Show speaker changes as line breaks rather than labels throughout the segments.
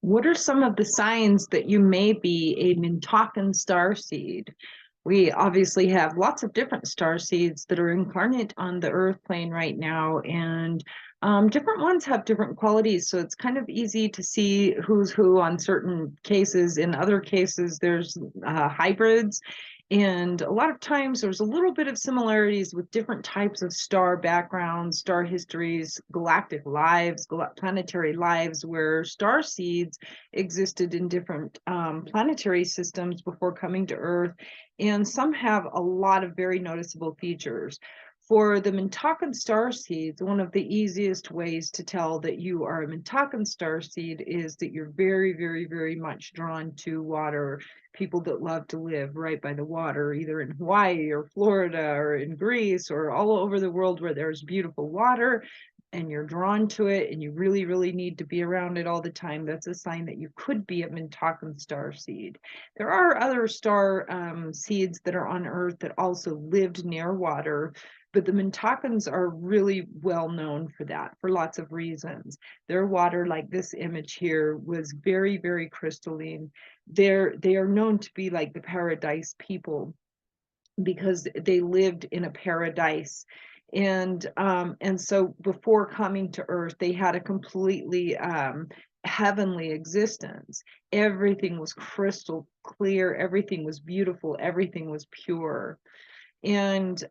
What are some of the signs that you may be a Mintakan starseed? We obviously have lots of different star seeds that are incarnate on the Earth plane right now, and different ones have different qualities. So it's kind of easy to see who's who on certain cases. In other cases, there's hybrids. And a lot of times there's a little bit of similarities with different types of star backgrounds, star histories, galactic lives, planetary lives, where star seeds existed in different planetary systems before coming to Earth. And some have a lot of very noticeable features. For the Mintakan star seeds, one of the easiest ways to tell that you are a Mintakan star seed is that you're very, very, very much drawn to water. People that love to live right by the water, either in Hawaii or Florida or in Greece or all over the world where there's beautiful water and you're drawn to it and you really, really need to be around it all the time, that's a sign that you could be a Mintakan star seed. There are other star seeds that are on Earth that also lived near water, but the Mintakans are really well known for that for lots of reasons. Their water, like this image here, was very, very crystalline. They are known to be like the paradise people because they lived in a paradise. And so before coming to Earth, they had a completely heavenly existence. Everything was crystal clear, everything was beautiful, everything was pure. And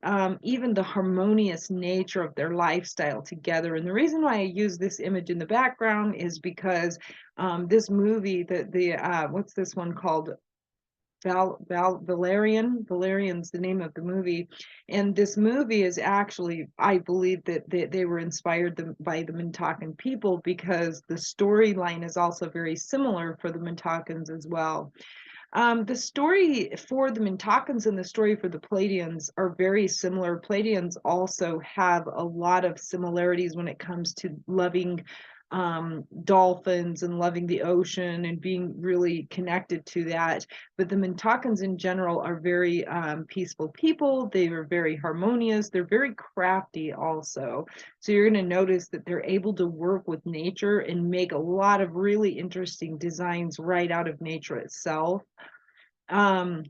even the harmonious nature of their lifestyle together. And the reason why I use this image in the background is because this movie, what's this one called? Valerian's the name of the movie, and this movie is actually, I believe that they were inspired by the Mintakan people, because the storyline is also very similar for the Mintakans as well. The story for the Mintakans and the story for the Pleiadians are very similar. Pleiadians also have a lot of similarities when it comes to loving dolphins and loving the ocean and being really connected to that. But the Mintakans in general are very peaceful people. They are very harmonious. They're very crafty also. So you're going to notice that they're able to work with nature and make a lot of really interesting designs right out of nature itself. Um,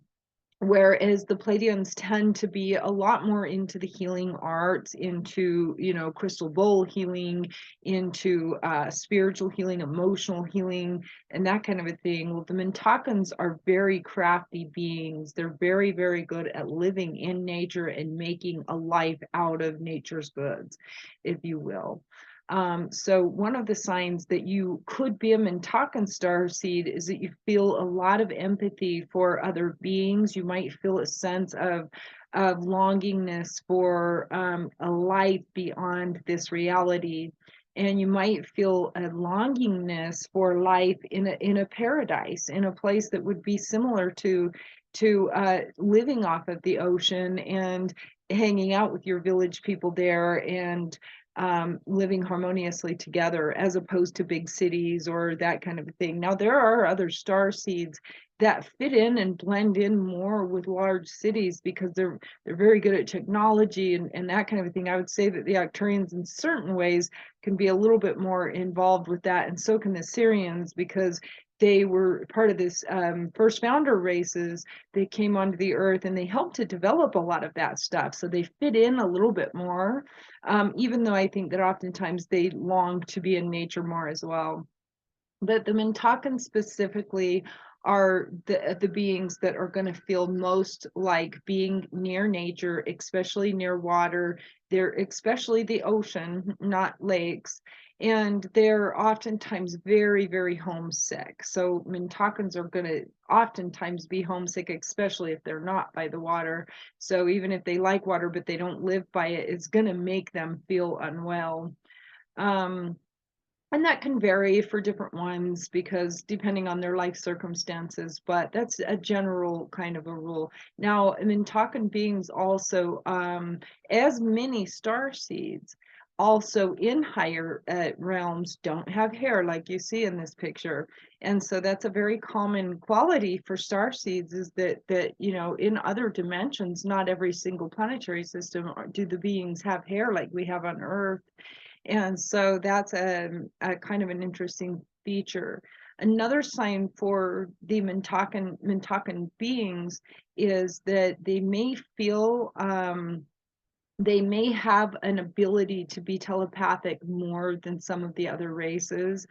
Whereas the Pleiadians tend to be a lot more into the healing arts, into, crystal bowl healing, into spiritual healing, emotional healing, and that kind of a thing. Well, the Mintakans are very crafty beings. They're very, very good at living in nature and making a life out of nature's goods, if you will. So one of the signs that you could be a Mintakan star seed is that you feel a lot of empathy for other beings. You might feel a sense of longingness for a life beyond this reality. And you might feel a longingness for life in a paradise, in a place that would be similar to living off of the ocean and hanging out with your village people there, and living harmoniously together, as opposed to big cities or that kind of a thing. Now, there are other star seeds that fit in and blend in more with large cities because they're very good at technology and that kind of a thing. I would say that the Arcturians in certain ways can be a little bit more involved with that, and so can the Syrians, because they were part of this first founder races. They came onto the earth and they helped to develop a lot of that stuff, so they fit in a little bit more, even though I think that oftentimes they long to be in nature more as well. But the Mintakans specifically are the beings that are going to feel most like being near nature, especially near water. They're especially the ocean, not lakes. And they're oftentimes very, very homesick. So Mintakans are going to oftentimes be homesick, especially if they're not by the water. So even if they like water, but they don't live by it, it's going to make them feel unwell. And that can vary for different ones, because depending on their life circumstances, but that's a general kind of a rule. Now, Mintakan beings also, as many star seeds, also in higher realms, don't have hair like you see in this picture. And so that's a very common quality for star seeds, is that in other dimensions, not every single planetary system do the beings have hair like we have on Earth. And so that's a kind of an interesting feature. Another sign for the Mintakan beings is that they may have an ability to be telepathic more than some of the other races.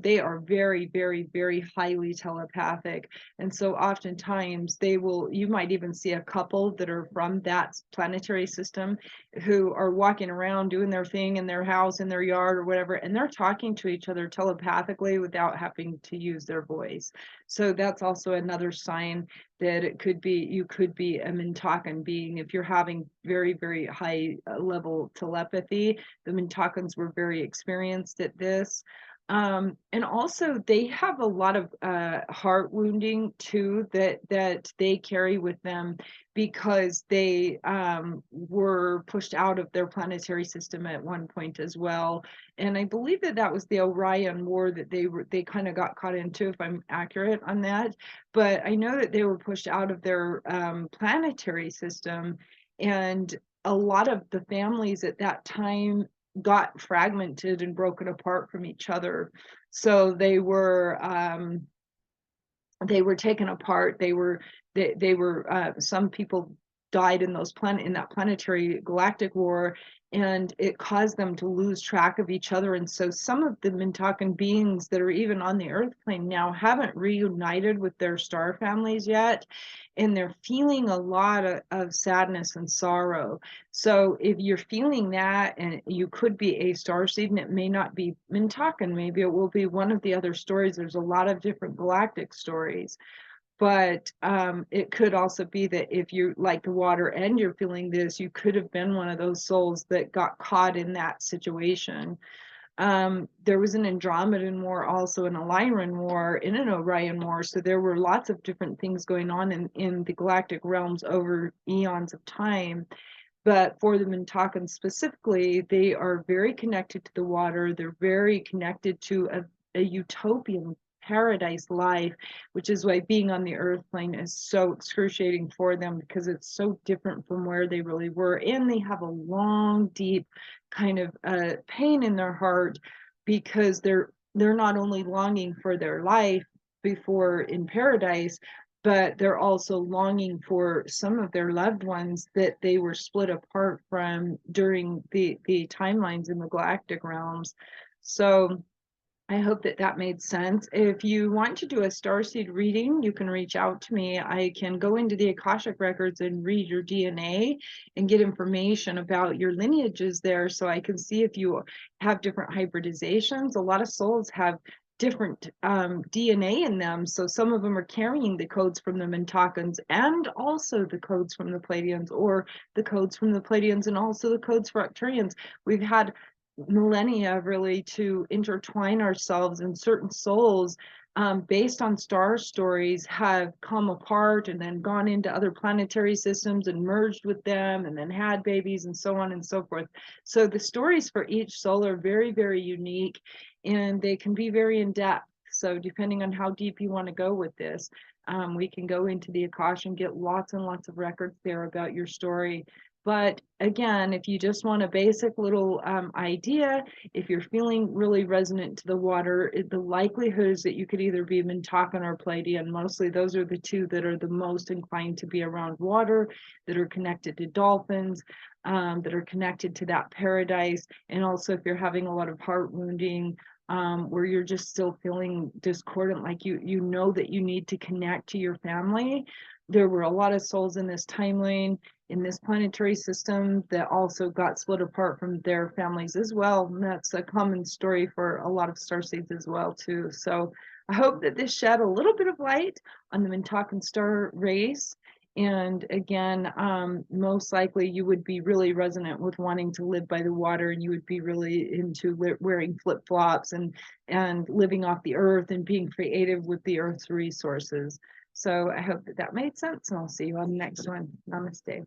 They are very, very, very highly telepathic. And so oftentimes you might even see a couple that are from that planetary system who are walking around doing their thing in their house, in their yard, or whatever, and they're talking to each other telepathically without having to use their voice. So that's also another sign that you could be a Mintakan being if you're having very, very high level telepathy. The Mintakans were very experienced at this. And also they have a lot of heart wounding too that they carry with them because they were pushed out of their planetary system at one point as well. And I believe that was the Orion War that they kind of got caught into, if I'm accurate on that. But I know that they were pushed out of their planetary system, and a lot of the families at that time got fragmented and broken apart from each other. So they were taken apart. They were some people died in that planetary galactic war, and it caused them to lose track of each other. And so some of the Mintakan beings that are even on the Earth plane now haven't reunited with their star families yet, and they're feeling a lot of sadness and sorrow. So if you're feeling that, and you could be a starseed, and it may not be Mintakan, maybe it will be one of the other stories. There's a lot of different galactic stories. But it could also be that if you like the water and you're feeling this, you could have been one of those souls that got caught in that situation. There was an Andromedan war, also an Lyran war, and an Orion war. So there were lots of different things going on in the galactic realms over eons of time. But for the Mintakans specifically, they are very connected to the water. They're very connected to a utopian paradise life, which is why being on the earth plane is so excruciating for them, because it's so different from where they really were. And they have a long, deep kind of pain in their heart, because they're not only longing for their life before in paradise, but they're also longing for some of their loved ones that they were split apart from during the timelines in the galactic realms. So I hope that made sense. If you want to do a starseed reading, you can reach out to me. I can go into the Akashic records and read your DNA and get information about your lineages there, so I can see if you have different hybridizations. A lot of souls have different DNA in them. So some of them are carrying the codes from the Mintakans and also the codes from the Pleiadians, or the codes from the Pleiadians and also the codes for Arcturians. We've had millennia really to intertwine ourselves, and certain souls based on star stories have come apart and then gone into other planetary systems and merged with them and then had babies and so on and so forth. So the stories for each soul are very, very unique, and they can be very in depth. So depending on how deep you want to go with this, we can go into the Akash and get lots and lots of records there about your story. But again, if you just want a basic little idea, if you're feeling really resonant to the water, the likelihood is that you could either be Mintakan or Pleiadian. Mostly those are the two that are the most inclined to be around water, that are connected to dolphins, that are connected to that paradise. And also if you're having a lot of heart wounding, where you're just still feeling discordant, like you know that you need to connect to your family. There were a lot of souls in this timeline, in this planetary system, that also got split apart from their families as well. And that's a common story for a lot of starseeds as well too. So I hope that this shed a little bit of light on the Mintakan star race. And again, most likely you would be really resonant with wanting to live by the water, and you would be really into wearing flip-flops and living off the earth and being creative with the earth's resources. So I hope that made sense, and I'll see you on the next one. Namaste.